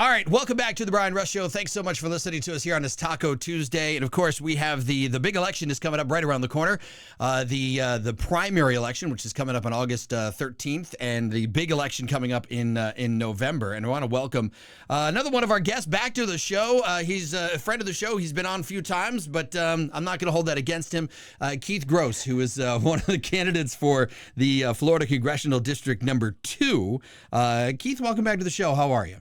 All right, welcome back to the Brian Rush Show. Thanks so much for listening to us here on this Taco Tuesday. And of course, we have the big election is coming up right around the corner. The primary election, which is coming up on August 13th, and the big election coming up in November. And I want to welcome another one of our guests back to the show. He's a friend of the show. He's been on a few times, but I'm not going to hold that against him. Keith Gross, who is one of the candidates for the Florida Congressional District number 2. Keith, welcome back to the show. How are you?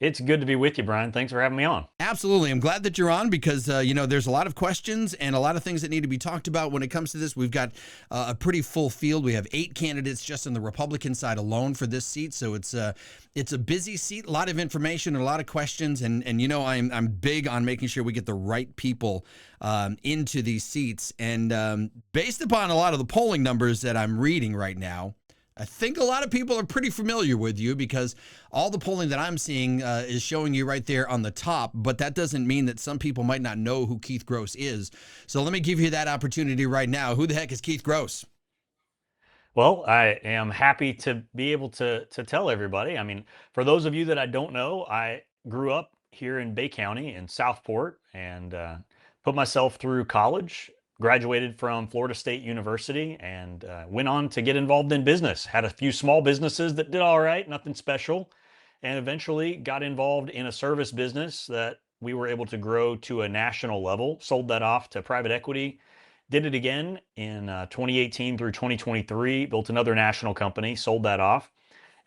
It's good to be with you, Brian. Thanks for having me on. Absolutely. I'm glad that you're on because, there's a lot of questions and a lot of things that need to be talked about when it comes to this. We've got a pretty full field. We have 8 candidates just on the Republican side alone for this seat. So it's a busy seat, a lot of information, a lot of questions. And I'm big on making sure we get the right people into these seats. And based upon a lot of the polling numbers that I'm reading right now, I think a lot of people are pretty familiar with you because all the polling that I'm seeing is showing you right there on the top, but that doesn't mean that some people might not know who Keith Gross is. So let me give you that opportunity right now. Who the heck is Keith Gross? Well, I am happy to be able to tell everybody. I mean, for those of you that I don't know, I grew up here in Bay County in Southport and put myself through college, graduated from Florida State University, and went on to get involved in business. Had a few small businesses that did all right, nothing special, and eventually got involved in a service business that we were able to grow to a national level, sold that off to private equity, did it again in 2018 through 2023, built another national company, sold that off.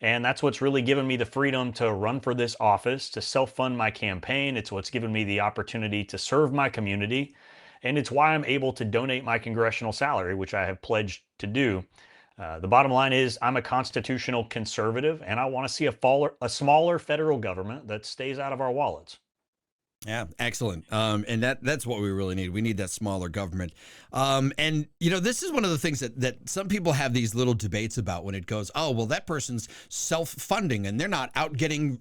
And that's what's really given me the freedom to run for this office, to self-fund my campaign. It's what's given me the opportunity to serve my community. And it's why I'm able to donate my congressional salary, which I have pledged to do. The bottom line is I'm a constitutional conservative, and I want to see a smaller federal government that stays out of our wallets. Yeah, excellent. And that's what we really need. We need that smaller government. This is one of the things that some people have these little debates about when it goes, oh, well, that person's self-funding and they're not out getting,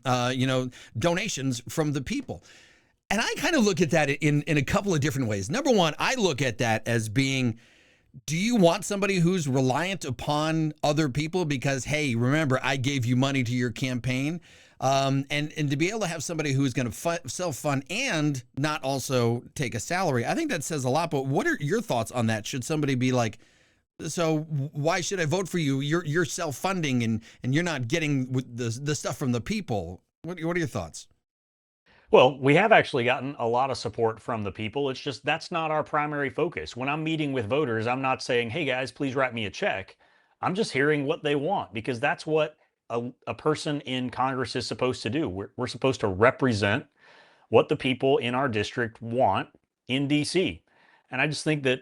donations from the people. And I kind of look at that in a couple of different ways. Number one, I look at that as being, do you want somebody who's reliant upon other people because, hey, remember, I gave you money to your campaign? And to be able to have somebody who's going to self-fund and not also take a salary, I think that says a lot. But what are your thoughts on that? Should somebody be like, so why should I vote for you? You're self-funding and you're not getting the stuff from the people. What are your thoughts? Well, we have actually gotten a lot of support from the people. It's just that's not our primary focus. When I'm meeting with voters, I'm not saying, hey guys, please write me a check. I'm just hearing what they want because that's what a person in Congress is supposed to do. We're supposed to represent what the people in our district want in DC. And I just think that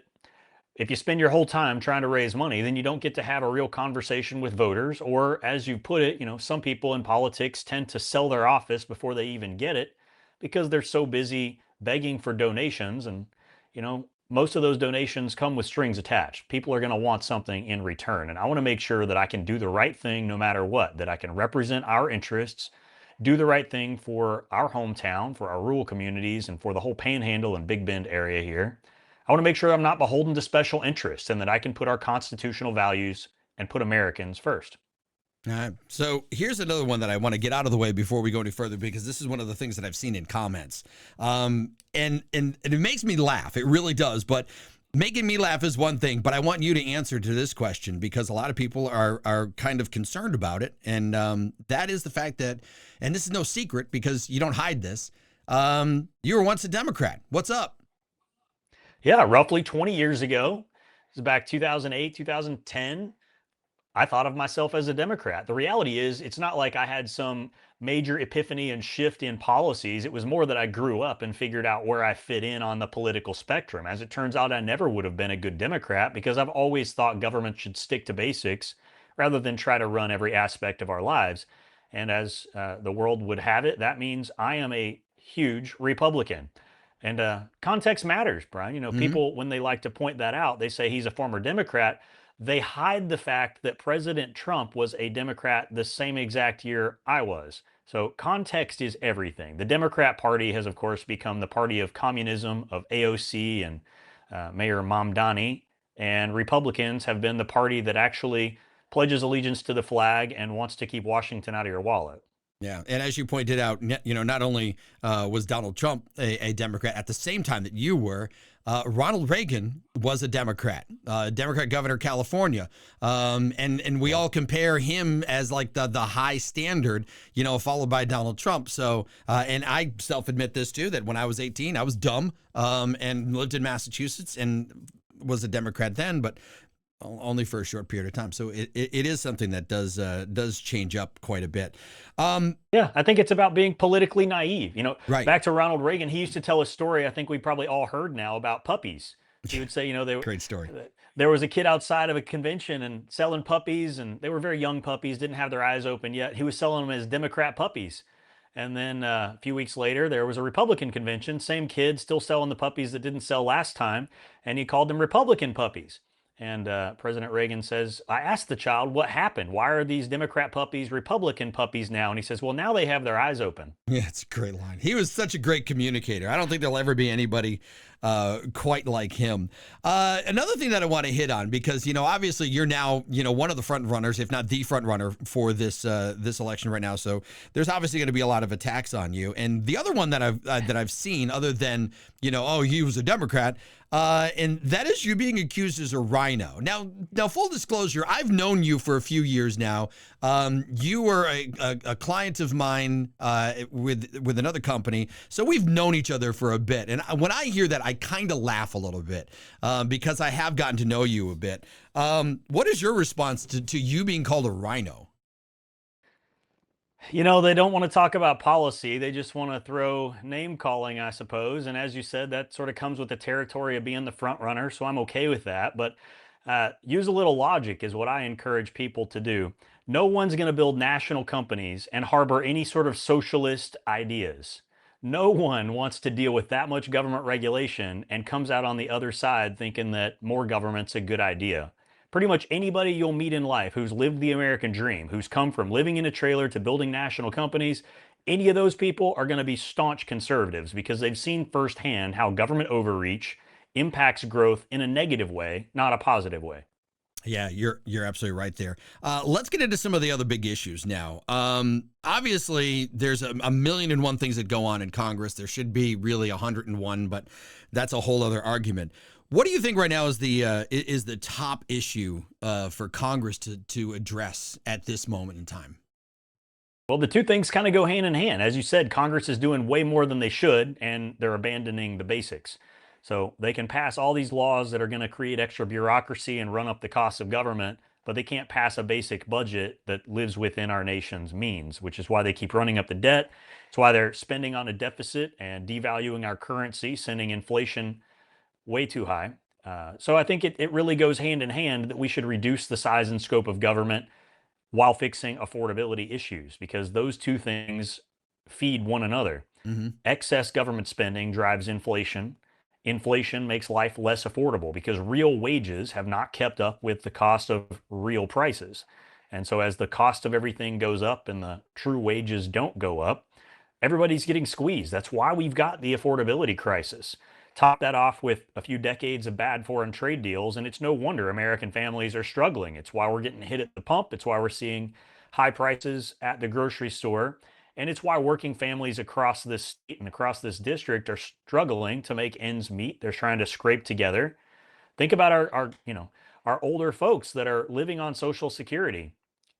if you spend your whole time trying to raise money, then you don't get to have a real conversation with voters. Or as you put it, some people in politics tend to sell their office before they even get it because they're so busy begging for donations. And, most of those donations come with strings attached. People are going to want something in return. And I want to make sure that I can do the right thing no matter what, that I can represent our interests, do the right thing for our hometown, for our rural communities, and for the whole Panhandle and Big Bend area here. I want to make sure I'm not beholden to special interests and that I can put our constitutional values and put Americans first. All right. So here's another one that I want to get out of the way before we go any further, because this is one of the things that I've seen in comments. And it makes me laugh. It really does. But making me laugh is one thing, but I want you to answer to this question because a lot of people are kind of concerned about it. And that is the fact that, and this is no secret because you don't hide this, you were once a Democrat. What's up? Yeah, roughly 20 years ago, it was back 2008, 2010. I thought of myself as a Democrat. The reality is, it's not like I had some major epiphany and shift in policies. It was more that I grew up and figured out where I fit in on the political spectrum. As it turns out, I never would have been a good Democrat because I've always thought government should stick to basics rather than try to run every aspect of our lives. And as the world would have it, that means I am a huge Republican. And context matters, Brian. Mm-hmm. People, when they like to point that out, they say he's a former Democrat. They hide the fact that President Trump was a Democrat the same exact year I was. So context is everything. The Democrat Party has, of course, become the party of communism, of AOC and Mayor Mamdani. And Republicans have been the party that actually pledges allegiance to the flag and wants to keep Washington out of your wallet. Yeah, and as you pointed out, not only was Donald Trump a Democrat at the same time that you were, Ronald Reagan was a Democrat, Democrat governor of California, and we Yeah. all compare him as like the high standard, followed by Donald Trump. So, and I self admit this too, that when I was 18, I was dumb, and lived in Massachusetts and was a Democrat then, but only for a short period of time. So it is something that does change up quite a bit. Yeah, I think it's about being politically naive. Right. Back to Ronald Reagan, he used to tell a story I think we probably all heard now about puppies. He would say, Great story. there was a kid outside of a convention and selling puppies, and they were very young puppies, didn't have their eyes open yet. He was selling them as Democrat puppies. And then a few weeks later, there was a Republican convention, same kid still selling the puppies that didn't sell last time, and he called them Republican puppies. And President Reagan says, I asked the child, what happened? Why are these Democrat puppies Republican puppies now? And he says, well, now they have their eyes open. Yeah, it's a great line. He was such a great communicator. I don't think there'll ever be anybody quite like him. Another thing that I want to hit on, because obviously you're now one of the front runners, if not the front runner for this election right now. So there's obviously going to be a lot of attacks on you. And the other one that I've seen, other than oh, he was a Democrat. And that is you being accused as a rhino. Now, full disclosure, I've known you for a few years now. You were a client of mine with another company, so we've known each other for a bit. And when I hear that, I kind of laugh a little bit because I have gotten to know you a bit. What is your response to you being called a rhino? They don't want to talk about policy. They just want to throw name calling, I suppose. And as you said, that sort of comes with the territory of being the front runner. So I'm okay with that. But use a little logic is what I encourage people to do. No one's going to build national companies and harbor any sort of socialist ideas. No one wants to deal with that much government regulation and comes out on the other side thinking that more government's a good idea. Pretty much anybody you'll meet in life who's lived the American dream, who's come from living in a trailer to building national companies, any of those people are going to be staunch conservatives because they've seen firsthand how government overreach impacts growth in a negative way, not a positive way. Yeah, you're absolutely right there. Let's get into some of the other big issues now. Obviously, there's a million and one things that go on in Congress. There should be really 101, but that's a whole other argument. What do you think right now is the top issue for Congress to address at this moment in time? Well, the two things kind of go hand in hand. As you said, Congress is doing way more than they should, and they're abandoning the basics. So they can pass all these laws that are going to create extra bureaucracy and run up the cost of government, but they can't pass a basic budget that lives within our nation's means, which is why they keep running up the debt. It's why they're spending on a deficit and devaluing our currency, sending inflation way too high. So I think it really goes hand in hand that we should reduce the size and scope of government while fixing affordability issues, because those two things feed one another. Mm-hmm. Excess government spending drives inflation. Inflation makes life less affordable because real wages have not kept up with the cost of real prices. And so as the cost of everything goes up and the true wages don't go up, everybody's getting squeezed. That's why we've got the affordability crisis. Top that off with a few decades of bad foreign trade deals, and it's no wonder American families are struggling. It's why we're getting hit at the pump. It's why we're seeing high prices at the grocery store. And it's why working families across this state and across this district are struggling to make ends meet. They're trying to scrape together. Think about our older folks that are living on Social Security.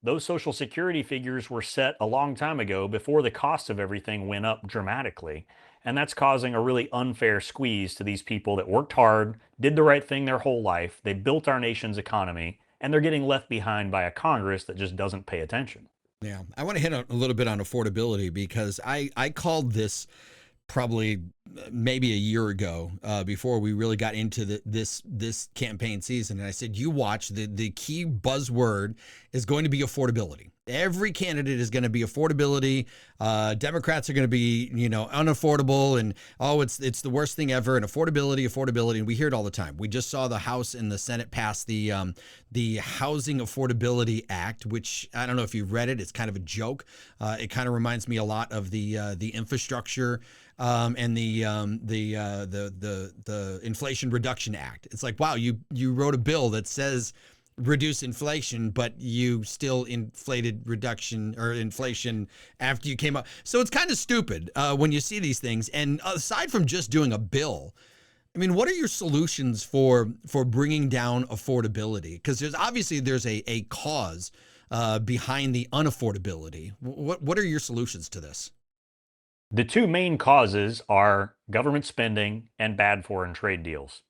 Those Social Security figures were set a long time ago before the cost of everything went up dramatically. And that's causing a really unfair squeeze to these people that worked hard, did the right thing their whole life. They built our nation's economy, and they're getting left behind by a Congress that just doesn't pay attention. Yeah, I want to hit a little bit on affordability because I called this probably maybe a year ago before we really got into this campaign season. And I said, you watch, the key buzzword is going to be affordability. Every candidate is going to be affordability. Democrats are going to be, unaffordable and, oh, it's the worst thing ever. And affordability. And we hear it all the time. We just saw the House and the Senate pass the Housing Affordability Act, which I don't know if you've read it. It's kind of a joke. It kind of reminds me a lot of the infrastructure and the Inflation Reduction Act. It's like, wow, you wrote a bill that says reduce inflation, but you still inflated reduction or inflation after you came up. So it's kind of stupid when you see these things. And aside from just doing a bill, I mean, what are your solutions for bringing down affordability? Because there's a cause behind the unaffordability. What are your solutions to this? The two main causes are government spending and bad foreign trade deals.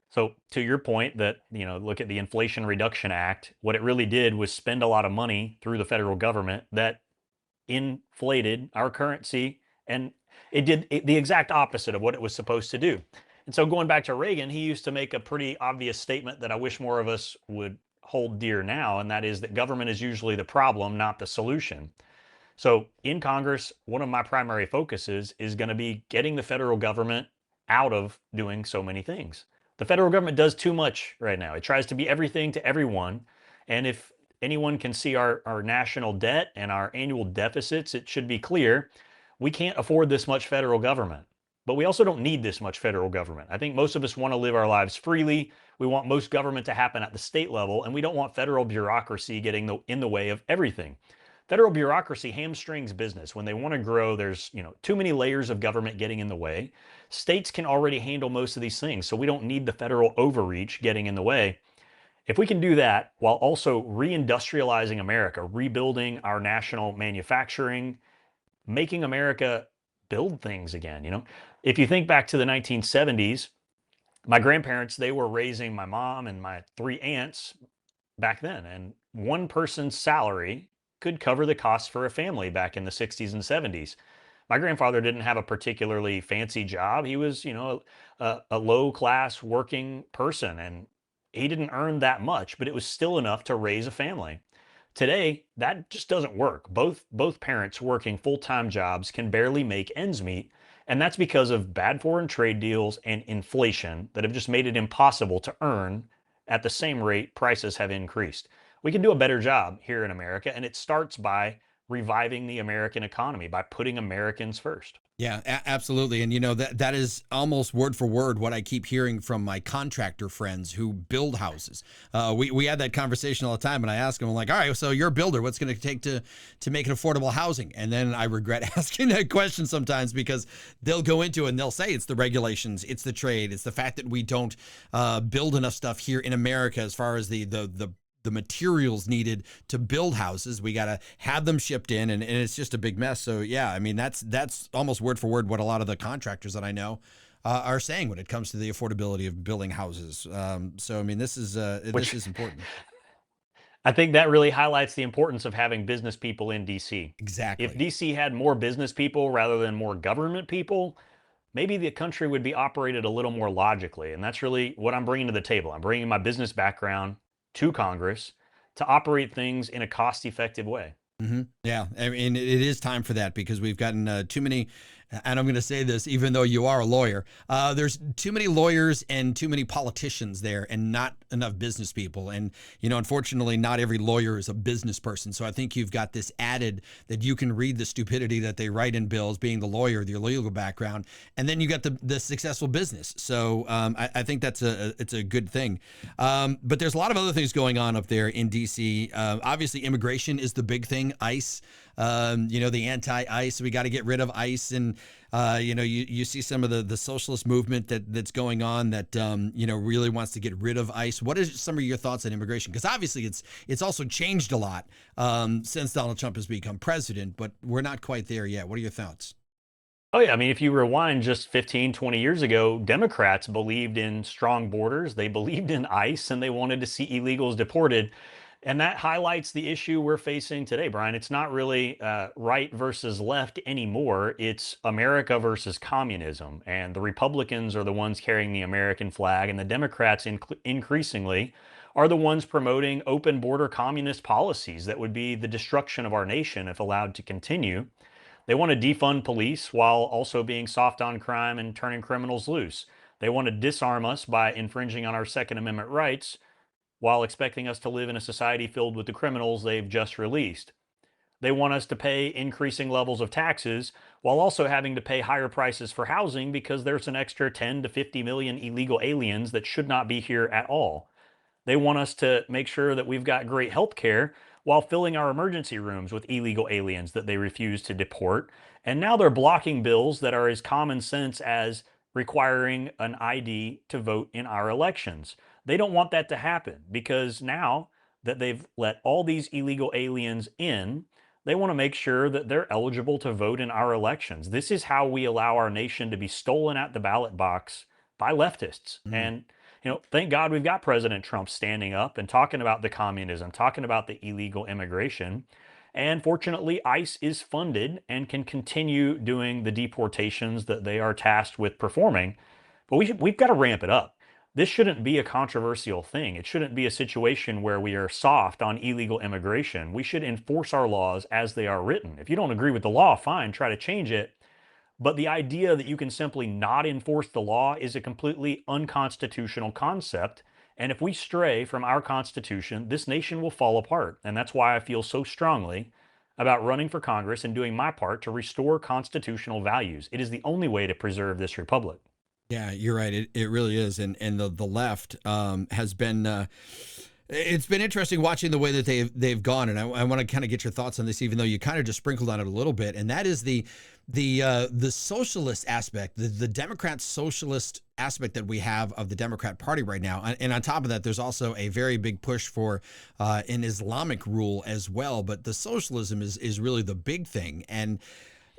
So to your point that, look at the Inflation Reduction Act, what it really did was spend a lot of money through the federal government that inflated our currency, and it did the exact opposite of what it was supposed to do. And so going back to Reagan, he used to make a pretty obvious statement that I wish more of us would hold dear now, and that is that government is usually the problem, not the solution. So in Congress, one of my primary focuses is going to be getting the federal government out of doing so many things. The federal government does too much right now. It tries to be everything to everyone. And if anyone can see our national debt and our annual deficits, it should be clear we can't afford this much federal government. But we also don't need this much federal government. I think most of us want to live our lives freely. We want most government to happen at the state level, and we don't want federal bureaucracy getting in the way of everything. Federal bureaucracy hamstrings business. When they want to grow, there's, too many layers of government getting in the way. States can already handle most of these things, so we don't need the federal overreach getting in the way. If we can do that while also reindustrializing America, rebuilding our national manufacturing, making America build things again, if you think back to the 1970s, my grandparents, they were raising my mom and my three aunts back then. And one person's salary could cover the costs for a family back in the 60s and 70s. My grandfather didn't have a particularly fancy job. He was, a low class working person, and he didn't earn that much, but it was still enough to raise a family. Today, that just doesn't work. Both parents working full-time jobs can barely make ends meet, and that's because of bad foreign trade deals and inflation that have just made it impossible to earn at the same rate prices have increased. We can do a better job here in America, and it starts by reviving the American economy, by putting Americans first. Yeah, absolutely. And that is almost word for word what I keep hearing from my contractor friends who build houses. We had that conversation all the time, and I ask them, I'm like, all right, so you're a builder. What's going to take to make it affordable housing? And then I regret asking that question sometimes, because they'll go into it and they'll say it's the regulations, it's the trade, it's the fact that we don't build enough stuff here in America as far as the materials needed to build houses. We got to have them shipped in, and it's just a big mess. So yeah, I mean, that's almost word for word what a lot of the contractors that I know are saying when it comes to the affordability of building houses. So I mean, this Which is important. I think that really highlights the importance of having business people in DC. If Exactly. DC had more business people rather than more government people, maybe the country would be operated a little more logically. And that's really what I'm bringing to the table. I'm bringing my business background to Congress to operate things in a cost effective way. Yeah, I mean, it is time for that, because we've gotten too many. And I'm going to say this, even though you are a lawyer, there's too many lawyers and too many politicians there, and not enough business people. And unfortunately, not every lawyer is a business person. So I think you've got this added that you can read the stupidity that they write in bills, being the lawyer, your legal background, and then you got the successful business. So I think it's a good thing. But there's a lot of other things going on up there in DC. Obviously, immigration is the big thing. ICE, the anti-ICE. We got to get rid of ICE, and you see some of the socialist movement that's going on that really wants to get rid of ICE. What is some of your thoughts on immigration? Because obviously it's also changed a lot since Donald Trump has become president, but we're not quite there yet. What are your thoughts? Oh, yeah. I mean, if you rewind just 15, 20 years ago, Democrats believed in strong borders. They believed in ICE, and they wanted to see illegals deported. And that highlights the issue we're facing today, Brian. It's not really right versus left anymore. It's America versus communism. And the Republicans are the ones carrying the American flag, and the Democrats increasingly are the ones promoting open border communist policies that would be the destruction of our nation if allowed to continue. They want to defund police while also being soft on crime and turning criminals loose. They want to disarm us by infringing on our Second Amendment rights while expecting us to live in a society filled with the criminals they've just released. They want us to pay increasing levels of taxes while also having to pay higher prices for housing because there's an extra 10 to 50 million illegal aliens that should not be here at all. They want us to make sure that we've got great health care while filling our emergency rooms with illegal aliens that they refuse to deport. And now they're blocking bills that are as common sense as requiring an ID to vote in our elections. They don't want that to happen because now that they've let all these illegal aliens in, they want to make sure that they're eligible to vote in our elections. This is how we allow our nation to be stolen at the ballot box by leftists. Mm. And, thank God we've got President Trump standing up and talking about the communism, talking about the illegal immigration. And fortunately, ICE is funded and can continue doing the deportations that they are tasked with performing. But we've got to ramp it up. This shouldn't be a controversial thing. It shouldn't be a situation where we are soft on illegal immigration. We should enforce our laws as they are written. If you don't agree with the law, fine, try to change it. But the idea that you can simply not enforce the law is a completely unconstitutional concept. And if we stray from our Constitution, this nation will fall apart. And that's why I feel so strongly about running for Congress and doing my part to restore constitutional values. It is the only way to preserve this republic. Yeah, you're right. It really is, and the left has been. It's been interesting watching the way that they've gone, and I want to kind of get your thoughts on this, even though you kind of just sprinkled on it a little bit, and that is the socialist aspect, the Democrat socialist aspect that we have of the Democrat Party right now, and on top of that, there's also a very big push for an Islamic rule as well. But the socialism is really the big thing, and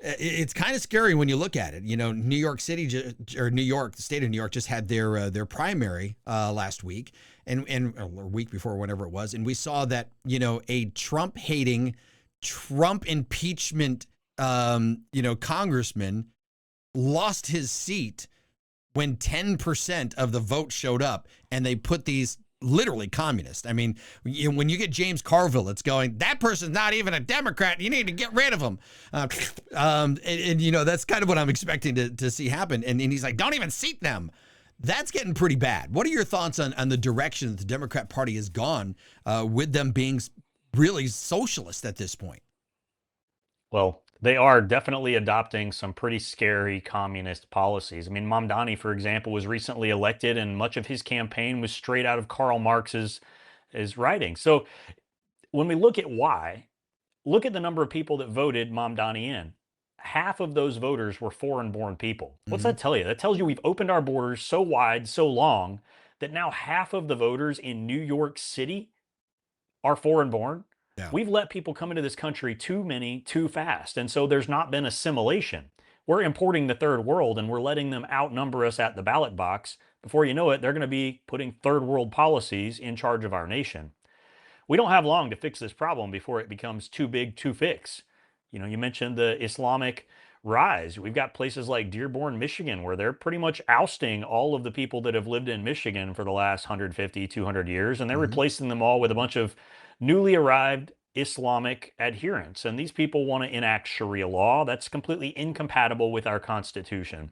it's kind of scary when you look at it. New York City or New York, the state of New York, just had their primary last week and or week before, whenever it was, and we saw that a Trump hating, Trump impeachment, congressman lost his seat when 10% of the vote showed up, and they put these literally communist. I mean, when you get James Carville, it's going, that person's not even a Democrat. You need to get rid of him. That's kind of what I'm expecting to see happen. And he's like, don't even seat them. That's getting pretty bad. What are your thoughts on the direction that the Democrat Party has gone with them being really socialist at this point? Well, they are definitely adopting some pretty scary communist policies. I mean, Mamdani, for example, was recently elected, and much of his campaign was straight out of Karl Marx's his writing. So when we look at why, look at the number of people that voted Mamdani in. Half of those voters were foreign born people. What's Mm-hmm. that tell you? That tells you we've opened our borders so wide, so long, that now half of the voters in New York City are foreign born. Yeah. We've let people come into this country too many, too fast. And so there's not been assimilation. We're importing the third world and we're letting them outnumber us at the ballot box. Before you know it, they're going to be putting third world policies in charge of our nation. We don't have long to fix this problem before it becomes too big to fix. You mentioned the Islamic rise. We've got places like Dearborn, Michigan, where they're pretty much ousting all of the people that have lived in Michigan for the last 150, 200 years, and they're Mm-hmm. replacing them all with a bunch of newly arrived Islamic adherents. And these people want to enact Sharia law. That's completely incompatible with our Constitution.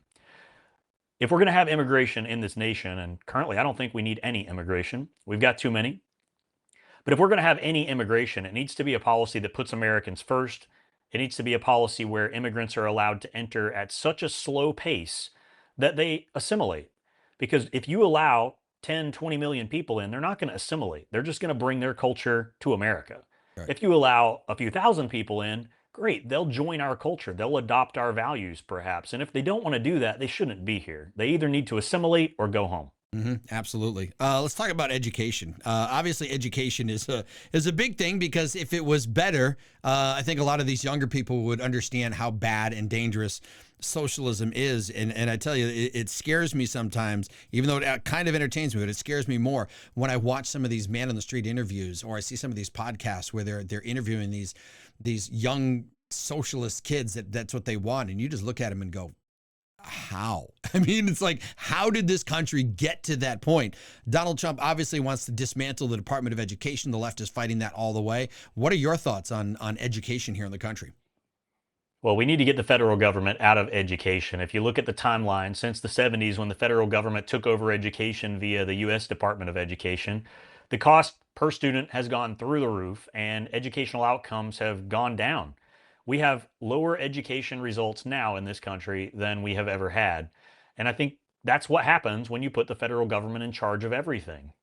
If we're going to have immigration in this nation, and currently I don't think we need any immigration, we've got too many. But if we're going to have any immigration, it needs to be a policy that puts Americans first. It needs to be a policy where immigrants are allowed to enter at such a slow pace that they assimilate. Because if you allow 10, 20 million people in, they're not going to assimilate. They're just going to bring their culture to America. Right. If you allow a few thousand people in, great, they'll join our culture. They'll adopt our values, perhaps. And if they don't want to do that, they shouldn't be here. They either need to assimilate or go home. Mm-hmm, absolutely. Let's talk about education. Obviously, education is a big thing because if it was better, I think a lot of these younger people would understand how bad and dangerous socialism is. And I tell you, it scares me sometimes, even though it kind of entertains me, but it scares me more when I watch some of these man on the street interviews, or I see some of these podcasts where they're interviewing these young socialist kids that's what they want, and you just look at them and go, how? I mean, it's like, how did this country get to that point? Donald Trump obviously wants to dismantle the Department of Education. The left is fighting that all the way. What are your thoughts on education here in the country? Well, we need to get the federal government out of education. If you look at the timeline since the 70s, when the federal government took over education via the US Department of Education, the cost per student has gone through the roof and educational outcomes have gone down. We have lower education results now in this country than we have ever had. And I think that's what happens when you put the federal government in charge of everything.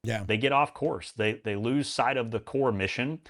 Yeah. They get off course. They lose sight of the core mission.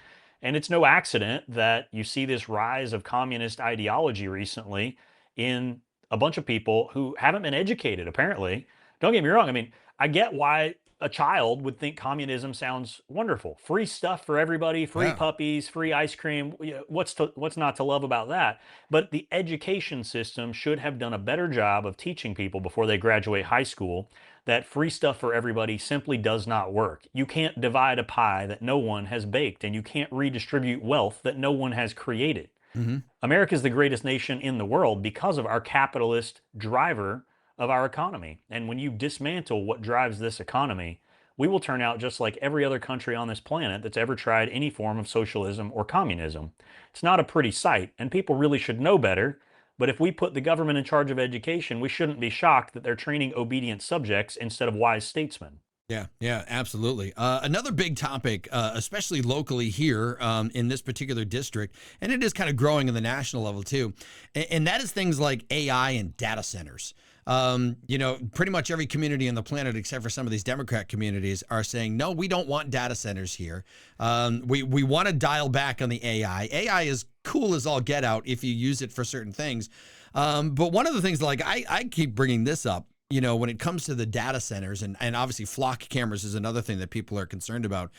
And it's no accident that you see this rise of communist ideology recently in a bunch of people who haven't been educated, apparently. Don't get me wrong. I mean, I get why a child would think communism sounds wonderful. Free stuff for everybody, free Yeah. puppies, free ice cream. What's not to love about that? But the education system should have done a better job of teaching people before they graduate high school that free stuff for everybody simply does not work. You can't divide a pie that no one has baked, and you can't redistribute wealth that no one has created. Hmm. America is the greatest nation in the world because of our capitalist driver of our economy. And when you dismantle what drives this economy, we will turn out just like every other country on this planet that's ever tried any form of socialism or communism. It's not a pretty sight, and people really should know better. But if we put the government in charge of education, we shouldn't be shocked that they're training obedient subjects instead of wise statesmen. Yeah, yeah, absolutely. Another big topic, especially locally here in this particular district, and it is kind of growing in the national level too, and that is things like AI and data centers. Pretty much every community on the planet, except for some of these Democrat communities, are saying, no, we don't want data centers here. We want to dial back on the AI. AI is cool as all get out if you use it for certain things. But one of the things, like I keep bringing this up, when it comes to the data centers, and obviously flock cameras is another thing that people are concerned about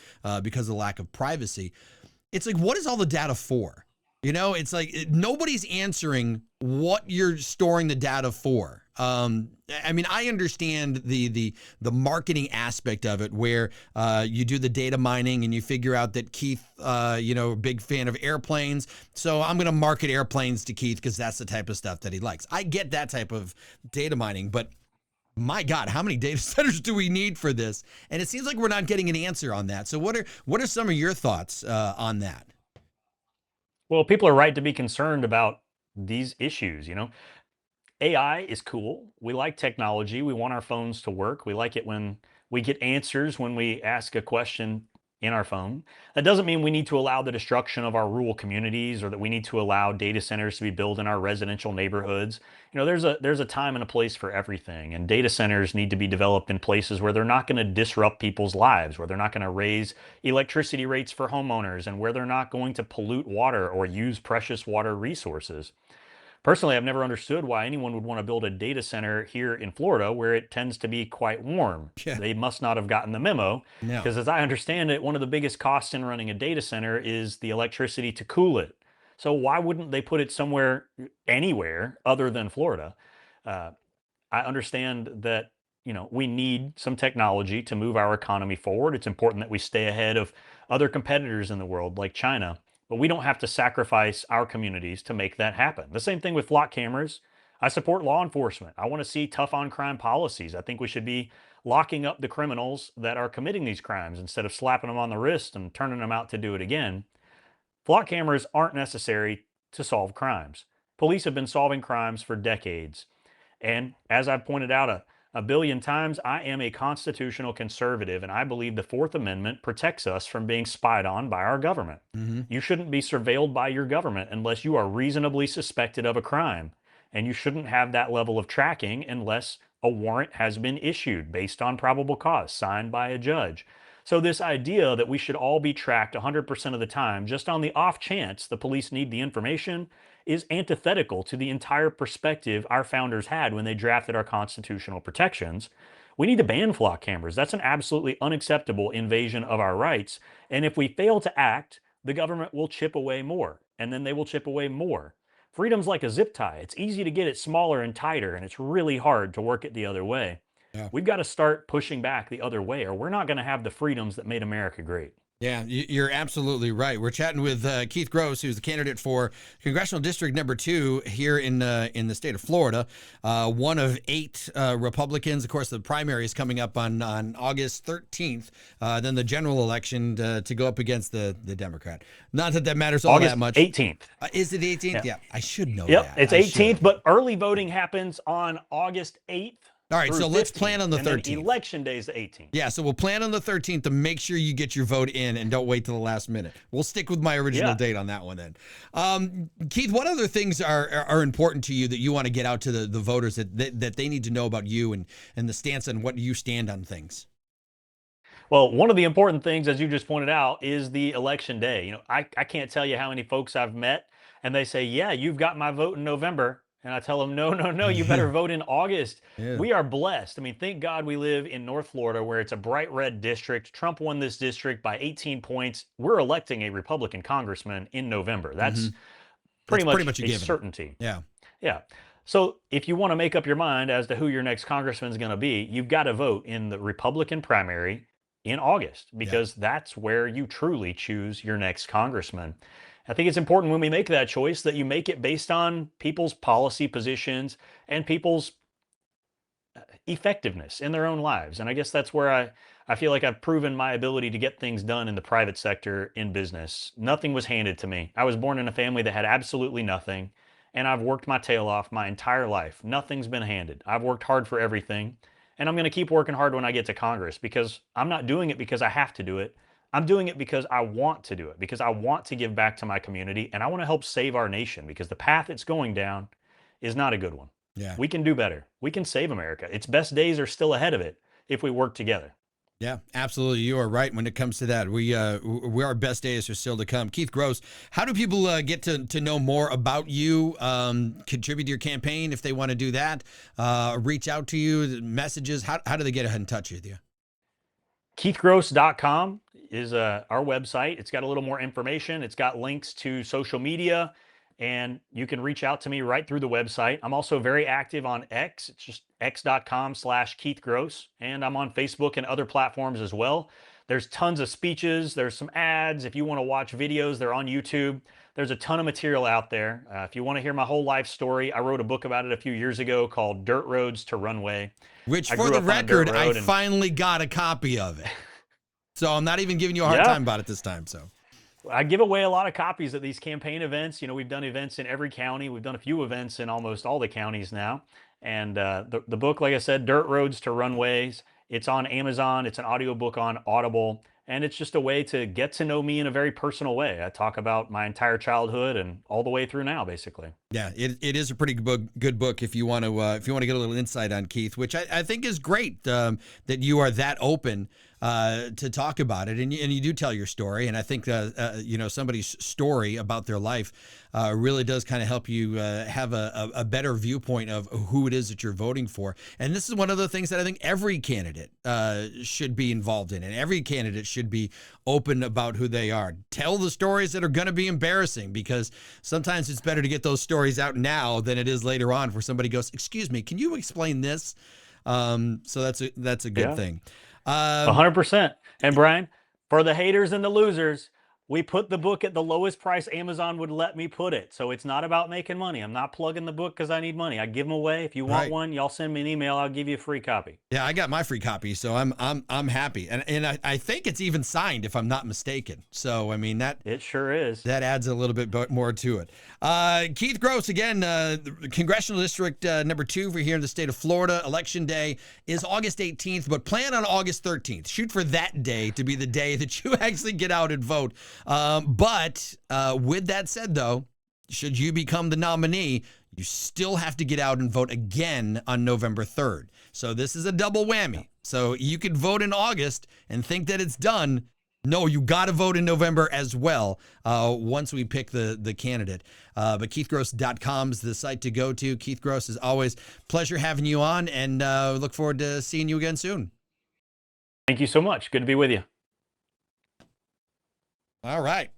because of the lack of privacy. It's like, what is all the data for? It's like nobody's answering what you're storing the data for. I mean, I understand the marketing aspect of it, where you do the data mining and you figure out that Keith, a big fan of airplanes, so I'm going to market airplanes to Keith because that's the type of stuff that he likes. I get that type of data mining, but my God, how many data centers do we need for this? And it seems like we're not getting an answer on that. So what are some of your thoughts on that? Well, people are right to be concerned about these issues. AI is cool. We like technology. We want our phones to work. We like it when we get answers when we ask a question in our phone. That doesn't mean we need to allow the destruction of our rural communities or that we need to allow data centers to be built in our residential neighborhoods. There's a time and a place for everything, and data centers need to be developed in places where they're not going to disrupt people's lives, where they're not going to raise electricity rates for homeowners, and where they're not going to pollute water or use precious water resources. Personally, I've never understood why anyone would want to build a data center here in Florida where it tends to be quite warm. Yeah. They must not have gotten the memo No. because, as I understand it, one of the biggest costs in running a data center is the electricity to cool it. So, why wouldn't they put it somewhere, anywhere other than Florida? Uh, I understand that we need some technology to move our economy forward. It's important that we stay ahead of other competitors in the world like China, but we don't have to sacrifice our communities to make that happen. The same thing with flock cameras. I support law enforcement. I want to see tough on crime policies. I think we should be locking up the criminals that are committing these crimes instead of slapping them on the wrist and turning them out to do it again. Flock cameras aren't necessary to solve crimes. Police have been solving crimes for decades. And as I've pointed out a billion times, I am a constitutional conservative, and I believe the Fourth Amendment protects us from being spied on by our government. Hmm. You shouldn't be surveilled by your government unless you are reasonably suspected of a crime. And you shouldn't have that level of tracking unless a warrant has been issued based on probable cause, signed by a judge. So, this idea that we should all be tracked 100% of the time, just on the off chance the police need the information, is antithetical to the entire perspective our founders had when they drafted our constitutional protections. We need to ban flock cameras. That's an absolutely unacceptable invasion of our rights. And if we fail to act, the government will chip away more, and then they will chip away more. Freedom's like a zip tie. It's easy to get it smaller and tighter, and it's really hard to work it the other way. Yeah. We've got to start pushing back the other way, or we're not going to have the freedoms that made America great. Yeah, you're absolutely right. We're chatting with Keith Gross, who's the candidate for Congressional District Number 2 here in the state of Florida. One of 8 Republicans. Of course, the primary is coming up on August 13th. Then the general election to go up against the Democrat. Not that matters all August that much. 18th. Is it the 18th? Yeah. Yeah, I should know Yep, that. it's I 18th, should. but early voting happens on August 8th. All right, so let's plan on the and then 13th. Election day is the 18th. Yeah, so we'll plan on the 13th to make sure you get your vote in and don't wait till the last minute. We'll stick with my original date on that one then. Keith, what other things are important to you that you want to get out to the voters that they need to know about you and the stance on what you stand on things? Well, one of the important things, as you just pointed out, is the election day. I can't tell you how many folks I've met and they say, yeah, you've got my vote in November. And I tell them, no, no, no, you better vote in August. Yeah. We are blessed. I mean, thank God we live in North Florida where it's a bright red district. Trump won this district by 18 points. We're electing a Republican congressman in November. Hmm. That's pretty That's pretty much much a a given. certainty. Yeah. Yeah. So if you want to make up your mind as to who your next congressman is going to be, you've got to vote in the Republican primary in August Yeah. because that's where you truly choose your next congressman. I think it's important when we make that choice that you make it based on people's policy positions and people's effectiveness in their own lives. And I guess that's where I feel like I've proven my ability to get things done in the private sector in business. Nothing was handed to me. I was born in a family that had absolutely nothing, and I've worked my tail off my entire life. Nothing's been handed. I've worked hard for everything, and I'm going to keep working hard when I get to Congress because I'm not doing it because I have to do it. I'm doing it because I want to do it, because I want to give back to my community, and I want to help save our nation because the path it's going down is not a good one. Yeah. We can do better. We can save America. Its best days are still ahead of it if we work together. Yeah, absolutely. You are right when it comes to that. Our best days are still to come. Keith Gross, how do people get to know more about you, contribute to your campaign if they want to do that, reach out to you, messages? How do they get in touch with you? KeithGross.com is our website. It's got a little more information. It's got links to social media, and you can reach out to me right through the website. I'm also very active on X. It's just x.com/KeithGross. And I'm on Facebook and other platforms as well. There's tons of speeches. There's some ads. If you want to watch videos, they're on YouTube. There's a ton of material out there. If you want to hear my whole life story, I wrote a book about it a few years ago called Dirt Roads to Runway. Which, I for grew the up on a dirt record, I road and finally got a copy of it. So I'm not even giving you a hard yeah, time about it this time. So I give away a lot of copies at these campaign events. We've done events in every county. We've done a few events in almost all the counties now. And the book, like I said, Dirt Roads to Runways, it's on Amazon. It's an audiobook on Audible. And it's just a way to get to know me in a very personal way. I talk about my entire childhood and all the way through now, basically. yeah, it is a pretty good book if you want to get a little insight on Keith, which I think is great that you are that open to talk about it, and you do tell your story, and I think somebody's story about their life really does kind of help you have a better viewpoint of who it is that you're voting for. And this is one of the things that I think every candidate should be involved in, and every candidate should be open about who they are. Tell the stories that are going to be embarrassing, because sometimes it's better to get those stories out now than it is later on, where somebody goes, "Excuse me, can you explain this?" So that's a good Yeah. thing. 100%. And Brian, for the haters and the losers, we put the book at the lowest price Amazon would let me put it. So it's not about making money. I'm not plugging the book because I need money. I give them away. If you want Right. one, y'all send me an email. I'll give you a free copy. Yeah, I got my free copy, so I'm happy, and I think it's even signed, if I'm not mistaken. So I mean that It sure is. adds a little bit more to it. Keith Gross again, congressional district number 2 for here in the state of Florida. Election day is August 18th, but plan on August 13th. Shoot for that day to be the day that you actually get out and vote. But with that said, though, should you become the nominee, you still have to get out and vote again on November 3rd. So this is a double whammy. So you could vote in August and think that it's done. No, you got to vote in November as well once we pick the candidate. But KeithGross.com is the site to go to. Keith Gross, as always, pleasure having you on, and look forward to seeing you again soon. Thank you so much. Good to be with you. All right.